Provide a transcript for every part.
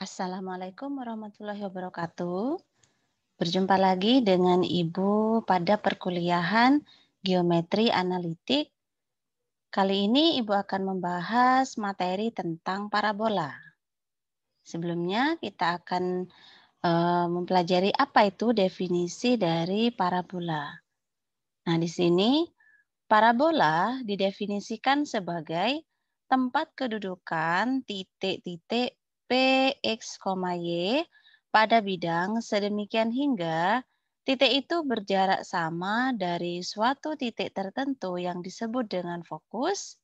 Assalamualaikum warahmatullahi wabarakatuh. Berjumpa lagi dengan Ibu pada perkuliahan Geometri Analitik. Kali ini Ibu akan membahas materi tentang parabola. Sebelumnya kita akan mempelajari apa itu definisi dari parabola. Nah, di sini parabola didefinisikan sebagai tempat kedudukan titik-titik P, X, Y pada bidang sedemikian hingga titik itu berjarak sama dari suatu titik tertentu yang disebut dengan fokus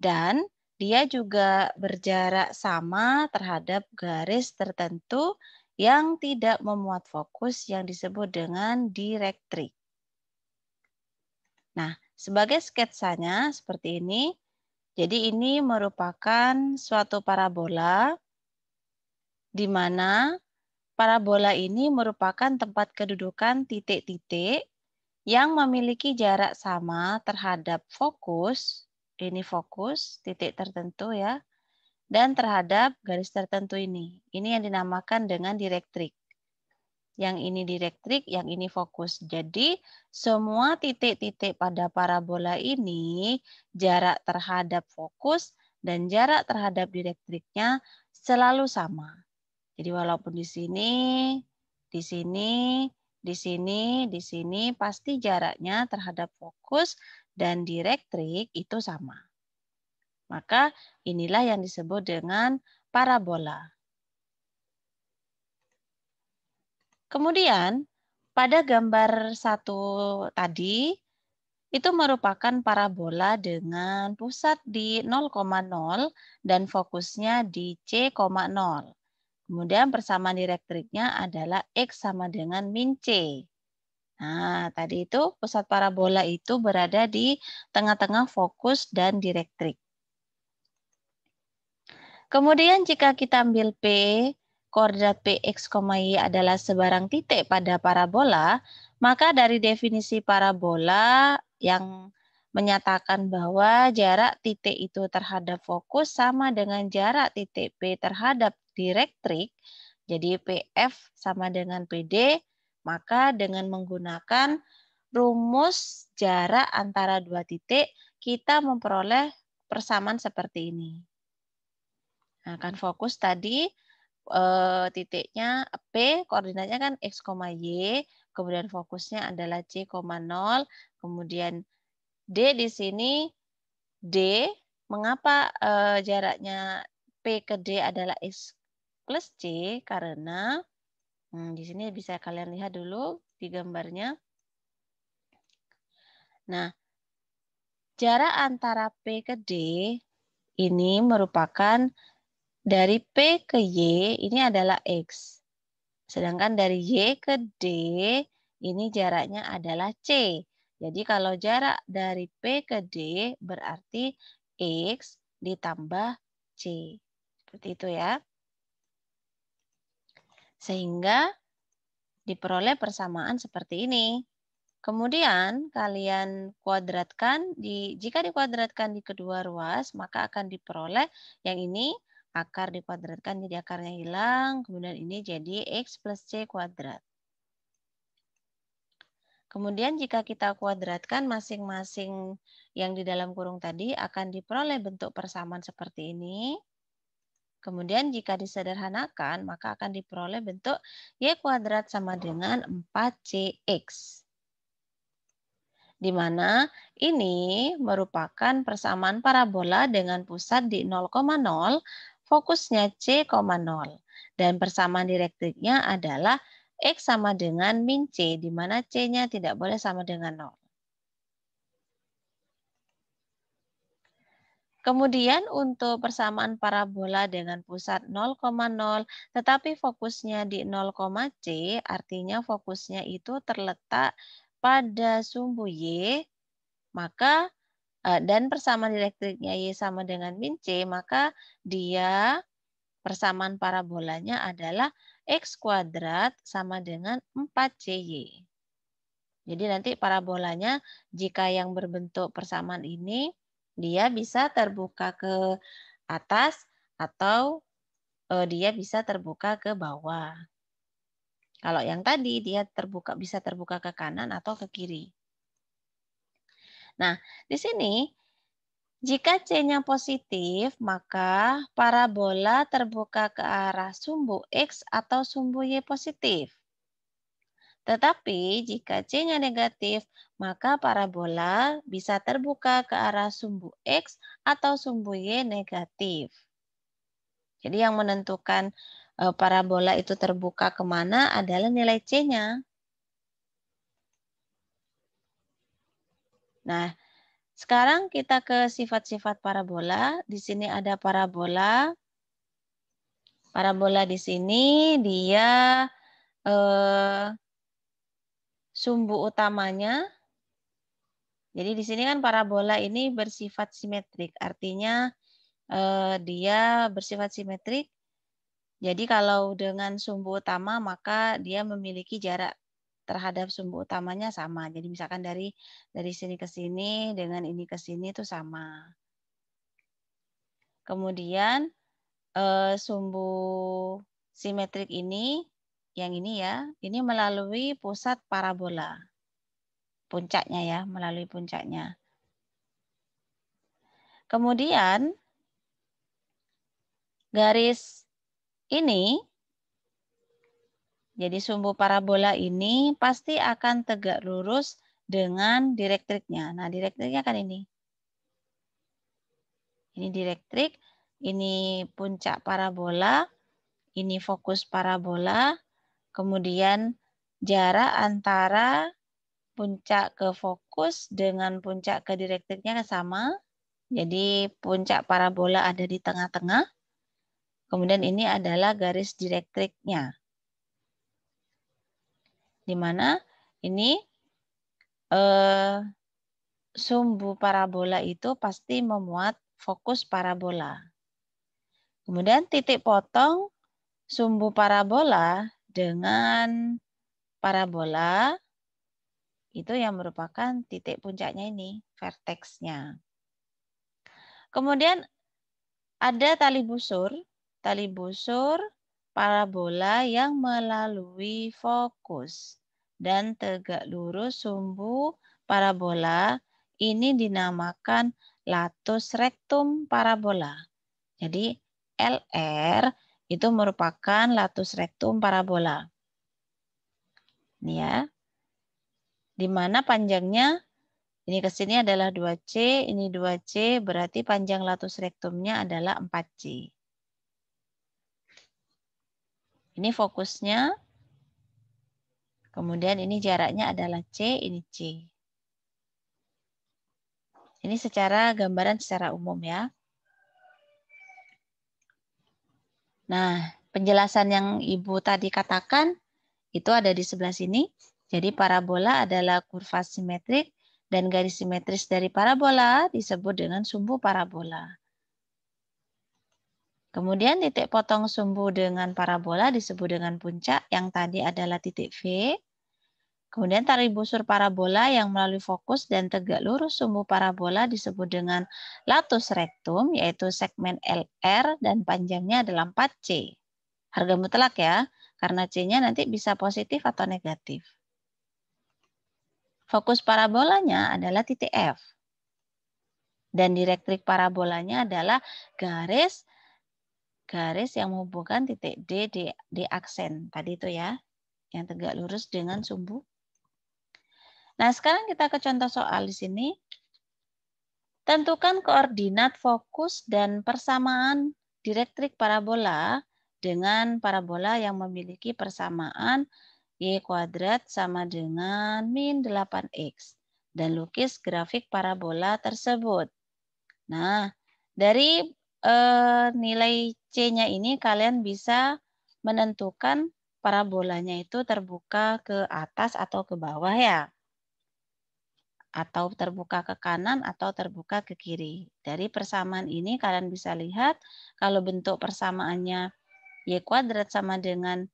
dan dia juga berjarak sama terhadap garis tertentu yang tidak memuat fokus yang disebut dengan direktrik. Nah, sebagai sketsanya seperti ini. Jadi ini merupakan suatu parabola di mana parabola ini merupakan tempat kedudukan titik-titik yang memiliki jarak sama terhadap fokus, ini fokus, titik tertentu ya, dan terhadap garis tertentu ini. Ini yang dinamakan dengan direktrik. Yang ini direktrik, yang ini fokus. Jadi semua titik-titik pada parabola ini jarak terhadap fokus dan jarak terhadap direktriknya selalu sama. Jadi walaupun di sini, di sini, di sini, di sini pasti jaraknya terhadap fokus dan direktrik itu sama. Maka inilah yang disebut dengan parabola. Kemudian pada gambar satu tadi, itu merupakan parabola dengan pusat di 0,0 dan fokusnya di C,0. Kemudian persamaan direktriknya adalah X sama dengan min C. Nah, tadi itu pusat parabola itu berada di tengah-tengah fokus dan direktrik. Kemudian jika kita ambil P, koordinat Px, Y adalah sebarang titik pada parabola, maka dari definisi parabola yang menyatakan bahwa jarak titik itu terhadap fokus sama dengan jarak titik P terhadap direktrik, jadi PF sama dengan PD, maka dengan menggunakan rumus jarak antara dua titik, kita memperoleh persamaan seperti ini. Nah, kan fokus tadi titiknya P, koordinatnya kan X, Y, kemudian fokusnya adalah C,0, kemudian D di sini, D, mengapa jaraknya P ke D adalah X plus C, karena di sini bisa kalian lihat dulu di gambarnya. Nah, jarak antara P ke D ini merupakan dari P ke Y ini adalah X. Sedangkan dari Y ke D ini jaraknya adalah C. Jadi kalau jarak dari P ke D berarti X ditambah C. Seperti itu ya. Sehingga diperoleh persamaan seperti ini. Kemudian kalian kuadratkan, jika dikuadratkan di kedua ruas, maka akan diperoleh yang ini akar dikuadratkan jadi akarnya hilang, kemudian ini jadi X plus C kuadrat. Kemudian jika kita kuadratkan masing-masing yang di dalam kurung tadi akan diperoleh bentuk persamaan seperti ini. Kemudian jika disederhanakan maka akan diperoleh bentuk Y kuadrat sama dengan 4CX. Di mana ini merupakan persamaan parabola dengan pusat di 0,0, fokusnya C,0. Dan persamaan direktriknya adalah X sama dengan min C, di mana C-nya tidak boleh sama dengan 0. Kemudian untuk persamaan parabola dengan pusat 0,0, tetapi fokusnya di 0, C, artinya fokusnya itu terletak pada sumbu Y, maka dan persamaan direktriknya Y sama dengan min C, maka dia persamaan parabolanya adalah X kuadrat sama dengan 4CY. Jadi nanti parabolanya jika yang berbentuk persamaan ini, dia bisa terbuka ke atas atau dia bisa terbuka ke bawah. Kalau yang tadi dia bisa terbuka ke kanan atau ke kiri. Nah, di sini jika C-nya positif, maka parabola terbuka ke arah sumbu X atau sumbu Y positif. Tetapi jika C-nya negatif, maka parabola bisa terbuka ke arah sumbu X atau sumbu Y negatif. Jadi yang menentukan parabola itu terbuka kemana adalah nilai C-nya. Nah, sekarang kita ke sifat-sifat parabola. Di sini ada parabola. Parabola di sini dia sumbu utamanya. Jadi di sini kan parabola ini bersifat simetrik. Artinya dia bersifat simetrik. Jadi kalau dengan sumbu utama maka dia memiliki jarak terhadap sumbu utamanya sama. Jadi misalkan dari sini ke sini dengan ini ke sini itu sama. Kemudian sumbu simetrik ini, yang ini ya, ini melalui pusat parabola. Puncaknya ya, melalui puncaknya. Kemudian garis ini, jadi sumbu parabola ini pasti akan tegak lurus dengan direktriknya. Nah, direktriknya kan ini. Ini direktrik, ini puncak parabola, ini fokus parabola, kemudian jarak antara puncak ke fokus dengan puncak ke direktriknya sama. Jadi puncak parabola ada di tengah-tengah. Kemudian ini adalah garis direktriknya. Di mana ini sumbu parabola itu pasti memuat fokus parabola. Kemudian titik potong sumbu parabola dengan parabola itu yang merupakan titik puncaknya ini, verteksnya. Kemudian ada tali busur parabola yang melalui fokus dan tegak lurus sumbu parabola ini dinamakan latus rektum parabola. Jadi LR itu merupakan latus rektum parabola. Ini ya. Di mana panjangnya ini ke sini adalah 2C, ini 2C, berarti panjang latus rektumnya adalah 4C. Ini fokusnya. Kemudian ini jaraknya adalah C, ini C. Ini secara gambaran secara umum ya. Nah, penjelasan yang Ibu tadi katakan itu ada di sebelah sini. Jadi parabola adalah kurva simetrik dan garis simetris dari parabola disebut dengan sumbu parabola. Kemudian titik potong sumbu dengan parabola disebut dengan puncak yang tadi adalah titik V. Kemudian tali busur parabola yang melalui fokus dan tegak lurus sumbu parabola disebut dengan latus rektum, yaitu segmen LR dan panjangnya adalah 4C. Harga mutlak ya, karena C-nya nanti bisa positif atau negatif. Fokus parabolanya adalah titik F. Dan direktrik parabolanya adalah garis yang menghubungkan titik D di aksen. Tadi itu ya, yang tegak lurus dengan sumbu. Nah, sekarang kita ke contoh soal di sini. Tentukan koordinat fokus dan persamaan direktrik parabola dengan parabola yang memiliki persamaan Y kuadrat sama dengan min 8X. Dan lukis grafik parabola tersebut. Nah, dari nilai C-nya ini kalian bisa menentukan parabolanya itu terbuka ke atas atau ke bawah ya. Atau terbuka ke kanan atau terbuka ke kiri. Dari persamaan ini kalian bisa lihat kalau bentuk persamaannya Y kuadrat sama dengan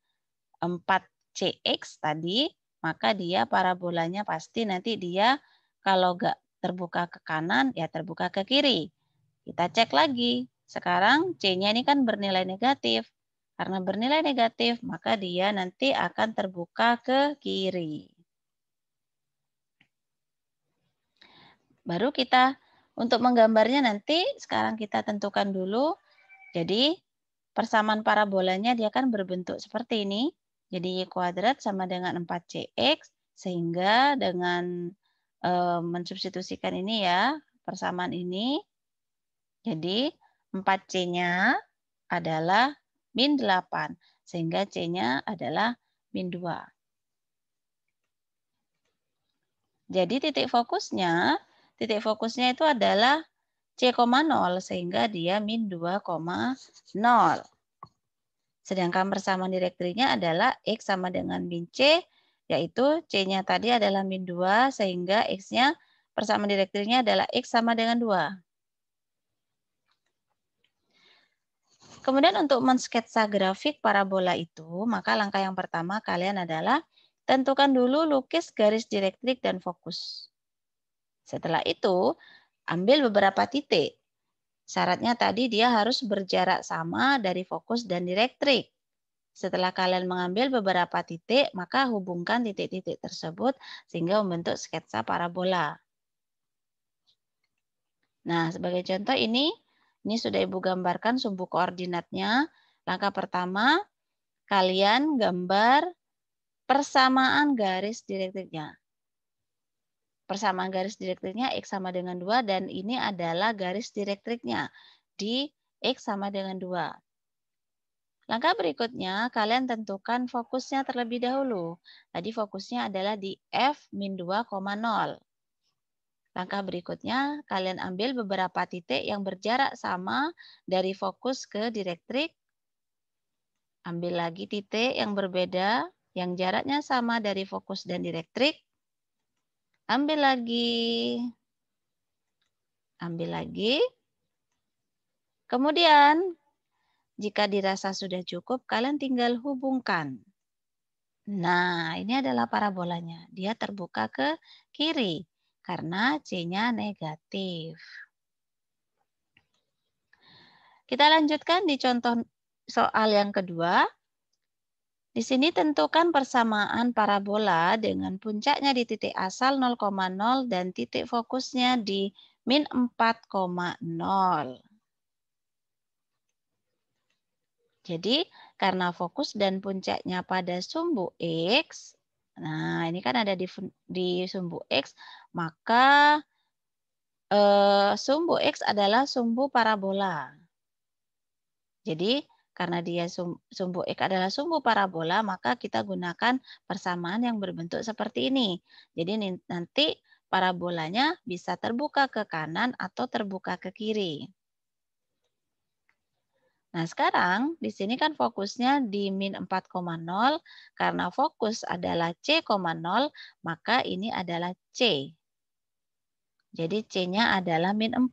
4CX tadi, maka dia parabolanya pasti nanti dia kalau nggak terbuka ke kanan, ya terbuka ke kiri. Kita cek lagi. Sekarang C-nya ini kan bernilai negatif. Karena bernilai negatif, maka dia nanti akan terbuka ke kiri. Baru kita untuk menggambarnya nanti sekarang kita tentukan dulu. Jadi persamaan parabolanya dia kan berbentuk seperti ini. Jadi Y kuadrat sama dengan 4CX. Sehingga dengan mensubstitusikan ini ya, persamaan ini. Jadi 4C-nya adalah min 8. Sehingga C-nya adalah min 2. Jadi titik fokusnya itu adalah C,0 sehingga dia min 2,0. Sedangkan persamaan direktrinya adalah X sama dengan min C, yaitu C-nya tadi adalah min 2 sehingga X-nya persamaan direktrinya adalah X sama dengan 2. Kemudian untuk mensketsa grafik parabola itu, maka langkah yang pertama kalian adalah tentukan dulu lukis garis direktrik dan fokus. Setelah itu, ambil beberapa titik. Syaratnya tadi dia harus berjarak sama dari fokus dan direktrik. Setelah kalian mengambil beberapa titik, maka hubungkan titik-titik tersebut sehingga membentuk sketsa parabola. Nah, sebagai contoh ini sudah Ibu gambarkan sumbu koordinatnya. Langkah pertama, kalian gambar persamaan garis direktriknya. Persamaan garis direktriknya X sama dengan 2 dan ini adalah garis direktriknya di X sama dengan 2. Langkah berikutnya, kalian tentukan fokusnya terlebih dahulu. Tadi fokusnya adalah di F-2,0. Langkah berikutnya, kalian ambil beberapa titik yang berjarak sama dari fokus ke direktrik. Ambil lagi titik yang berbeda, yang jaraknya sama dari fokus dan direktrik. Ambil lagi. Kemudian, jika dirasa sudah cukup, kalian tinggal hubungkan. Nah, ini adalah parabolanya. Dia terbuka ke kiri karena C-nya negatif. Kita lanjutkan di contoh soal yang kedua. Di sini tentukan persamaan parabola dengan puncaknya di titik asal 0,0 dan titik fokusnya di min 4,0. Jadi, karena fokus dan puncaknya pada sumbu X, nah ini kan ada di sumbu X, maka sumbu X adalah sumbu parabola. Jadi, karena dia sumbu X adalah sumbu parabola, maka kita gunakan persamaan yang berbentuk seperti ini. Jadi, nanti parabolanya bisa terbuka ke kanan atau terbuka ke kiri. Nah, sekarang di sini kan fokusnya di min 4,0. Karena fokus adalah C,0, maka ini adalah C. Jadi C-nya adalah min 4.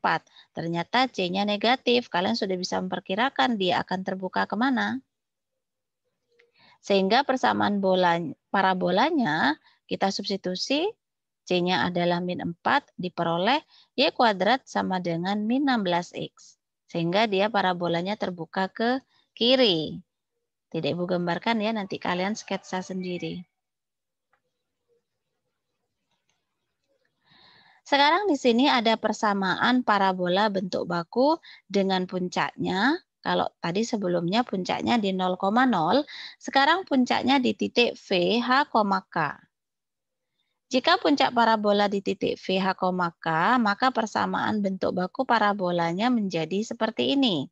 Ternyata C-nya negatif. Kalian sudah bisa memperkirakan dia akan terbuka kemana. Sehingga persamaan parabolanya kita substitusi. C-nya adalah min 4 diperoleh Y kuadrat sama dengan min 16X. Sehingga dia parabolanya terbuka ke kiri. Tidak Ibu gambarkan ya, nanti kalian sketsa sendiri. Sekarang di sini ada persamaan parabola bentuk baku dengan puncaknya. Kalau tadi sebelumnya puncaknya di 0,0, sekarang puncaknya di titik V, H, K. Jika puncak parabola di titik V, H, K, maka persamaan bentuk baku parabolanya menjadi seperti ini.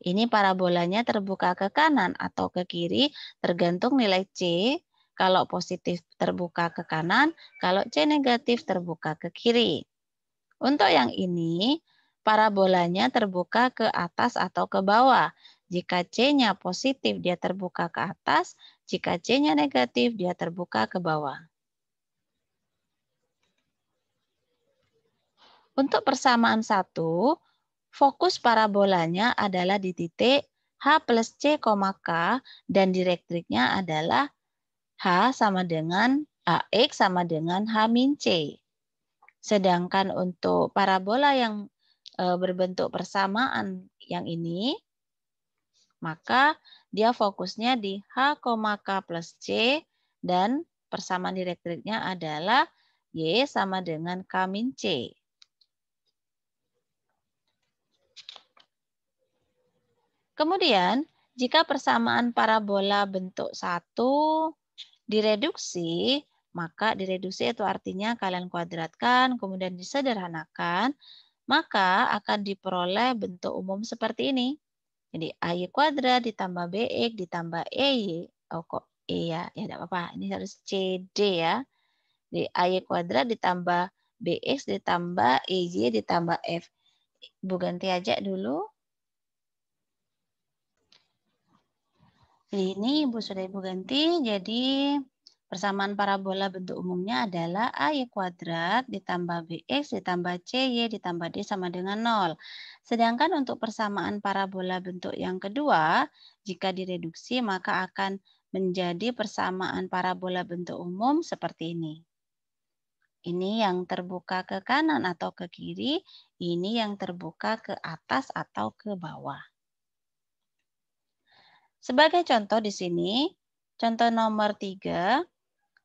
Ini parabolanya terbuka ke kanan atau ke kiri, tergantung nilai C. Kalau positif terbuka ke kanan, kalau C negatif terbuka ke kiri. Untuk yang ini, parabolanya terbuka ke atas atau ke bawah. Jika C-nya positif, dia terbuka ke atas. Jika C-nya negatif, dia terbuka ke bawah. Untuk persamaan 1, fokus parabolanya adalah di titik H plus C, K dan direktriknya adalah H sama dengan X sama dengan H min C. Sedangkan untuk parabola yang berbentuk persamaan yang ini, Maka dia fokusnya di H, K plus C dan persamaan direktriknya adalah Y sama dengan K min C. Kemudian, jika persamaan parabola bentuk 1 direduksi, maka direduksi itu artinya kalian kuadratkan, kemudian disederhanakan, maka akan diperoleh bentuk umum seperti ini. Jadi AY kuadrat ditambah BX ditambah EY. Oh kok E ya? Ya tidak apa-apa. Ini harus CD ya. Jadi AY kuadrat ditambah BX ditambah EY ditambah F. Ibu ganti aja dulu. Ini Ibu sudah Ibu ganti. Jadi persamaan parabola bentuk umumnya adalah AY kuadrat ditambah BX ditambah CY ditambah D sama dengan 0. Sedangkan untuk persamaan parabola bentuk yang kedua, jika direduksi maka akan menjadi persamaan parabola bentuk umum seperti ini. Ini yang terbuka ke kanan atau ke kiri, ini yang terbuka ke atas atau ke bawah. Sebagai contoh di sini, contoh nomor 3,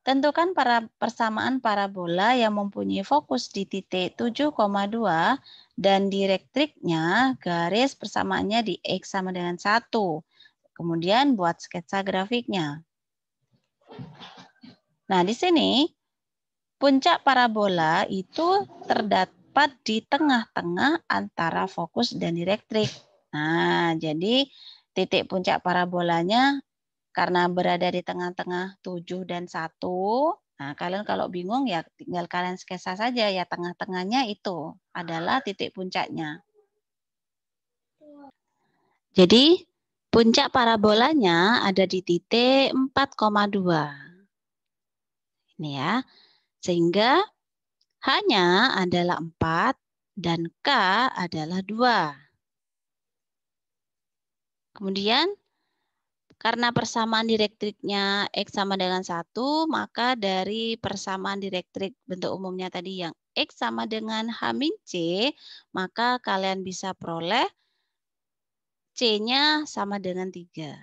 tentukan persamaan parabola yang mempunyai fokus di titik 7,2 dan direktriknya garis persamaannya di X sama dengan 1. Kemudian buat sketsa grafiknya. Nah, di sini puncak parabola itu terdapat di tengah-tengah antara fokus dan direktrik. Nah, jadi titik puncak parabolanya karena berada di tengah-tengah 7 dan 1, nah kalian kalau bingung ya tinggal kalian sketsa saja ya, tengah-tengahnya itu adalah titik puncaknya. Jadi puncak parabolanya ada di titik 4,2. Ini ya. Sehingga H-nya adalah 4 dan K adalah 2. Kemudian karena persamaan direktriknya X sama dengan 1, maka dari persamaan direktrik bentuk umumnya tadi yang X sama dengan H min C, maka kalian bisa peroleh C-nya sama dengan 3.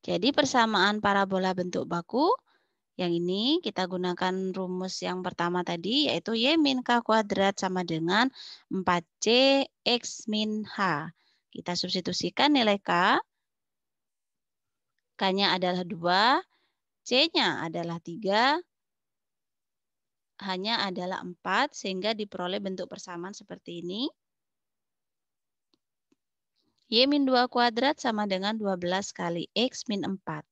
Jadi persamaan parabola bentuk baku, yang ini kita gunakan rumus yang pertama tadi, yaitu Y min K kuadrat sama dengan 4C X min H. Kita substitusikan nilai K. K-nya adalah 2, C-nya adalah 3, H-nya adalah 4, sehingga diperoleh bentuk persamaan seperti ini. Y min 2 kuadrat sama dengan 12 kali X min 4.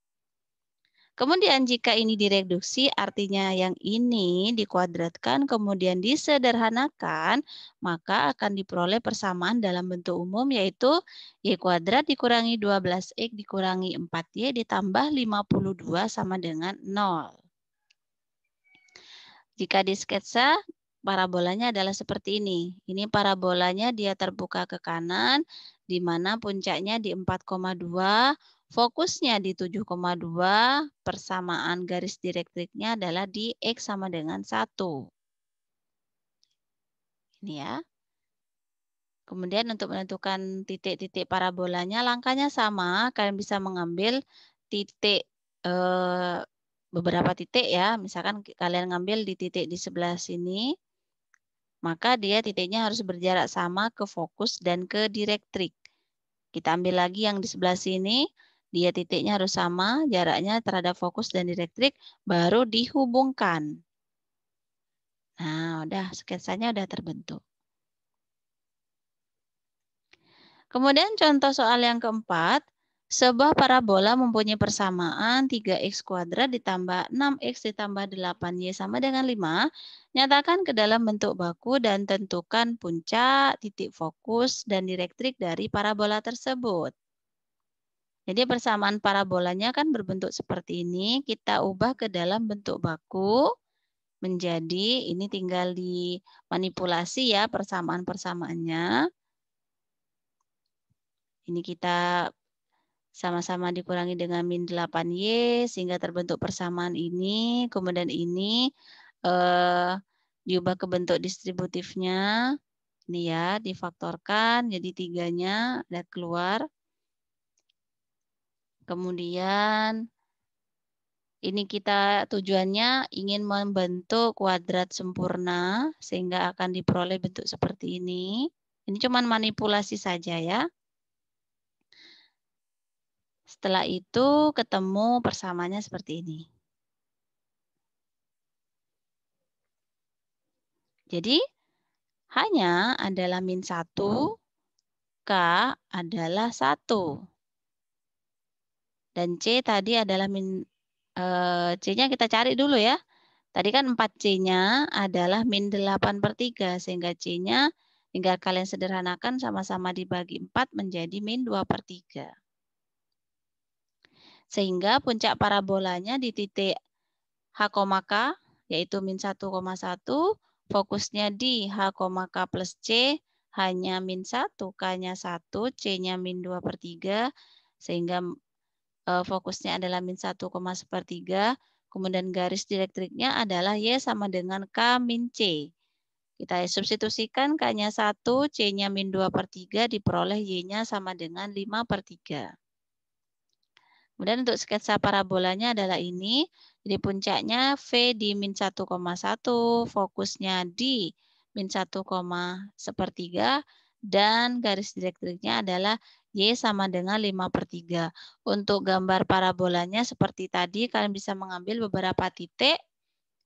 Kemudian jika ini direduksi, artinya yang ini dikuadratkan, kemudian disederhanakan, maka akan diperoleh persamaan dalam bentuk umum, yaitu Y kuadrat dikurangi 12X dikurangi 4Y ditambah 52 sama dengan 0. Jika di sketsa, parabolanya adalah seperti ini. Ini parabolanya dia terbuka ke kanan, di mana puncaknya di 4,2, fokusnya di 7,2, persamaan garis direktriknya adalah di X sama dengan 1. Ini ya. Kemudian untuk menentukan titik-titik parabolanya, langkahnya sama. Kalian bisa mengambil titik beberapa titik ya. Misalkan kalian ngambil di titik di sebelah sini, maka dia titiknya harus berjarak sama ke fokus dan ke direktrik. Kita ambil lagi yang di sebelah sini, dia titiknya harus sama, jaraknya terhadap fokus dan direktrik, baru dihubungkan. Nah, udah sketsanya udah terbentuk. Kemudian contoh soal yang keempat, sebuah parabola mempunyai persamaan 3x kuadrat ditambah 6x ditambah 8y sama dengan 5. Nyatakan ke dalam bentuk baku dan tentukan puncak, titik fokus, dan direktrik dari parabola tersebut. Jadi persamaan parabolanya kan berbentuk seperti ini. Kita ubah ke dalam bentuk baku menjadi, ini tinggal dimanipulasi ya persamaan-persamaannya. Ini kita sama-sama dikurangi dengan min 8Y sehingga terbentuk persamaan ini. Kemudian ini diubah ke bentuk distributifnya. Ini ya, difaktorkan jadi 3-nya lihat keluar. Kemudian ini kita tujuannya ingin membentuk kuadrat sempurna sehingga akan diperoleh bentuk seperti ini. Ini cuma manipulasi saja ya. Setelah itu ketemu persamaannya seperti ini. Jadi hanya adalah min 1, K adalah 1. Dan C tadi adalah C-nya kita cari dulu ya. Tadi kan 4C-nya adalah min 8/3. Sehingga C-nya tinggal kalian sederhanakan sama-sama dibagi 4 menjadi min 2/3. Sehingga puncak parabolanya di titik H, K, yaitu min 1,1. Fokusnya di H, K plus C, hanya min 1, K-nya 1, C-nya min 2/3. Sehingga fokusnya adalah min 1,1/3. Kemudian garis direktriknya adalah Y sama dengan K min C. Kita substitusikan K-nya 1, C-nya min 2/3, diperoleh Y-nya sama dengan 5/3. Kemudian untuk sketsa parabolanya adalah ini. Jadi puncaknya V di min 1,1, fokusnya di min 1,1/3, dan garis direktriknya adalah Y sama dengan 5/3. Untuk gambar parabolanya seperti tadi, kalian bisa mengambil beberapa titik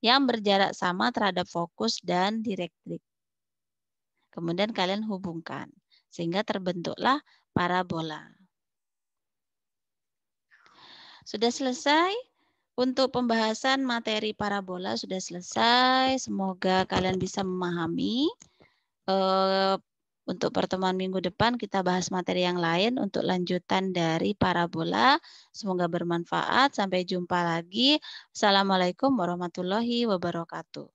yang berjarak sama terhadap fokus dan direktrik. Kemudian kalian hubungkan, sehingga terbentuklah parabola. Sudah selesai untuk pembahasan materi parabola, sudah selesai. Semoga kalian bisa memahami. Untuk pertemuan minggu depan kita bahas materi yang lain untuk lanjutan dari parabola. Semoga bermanfaat. Sampai jumpa lagi. Assalamualaikum warahmatullahi wabarakatuh.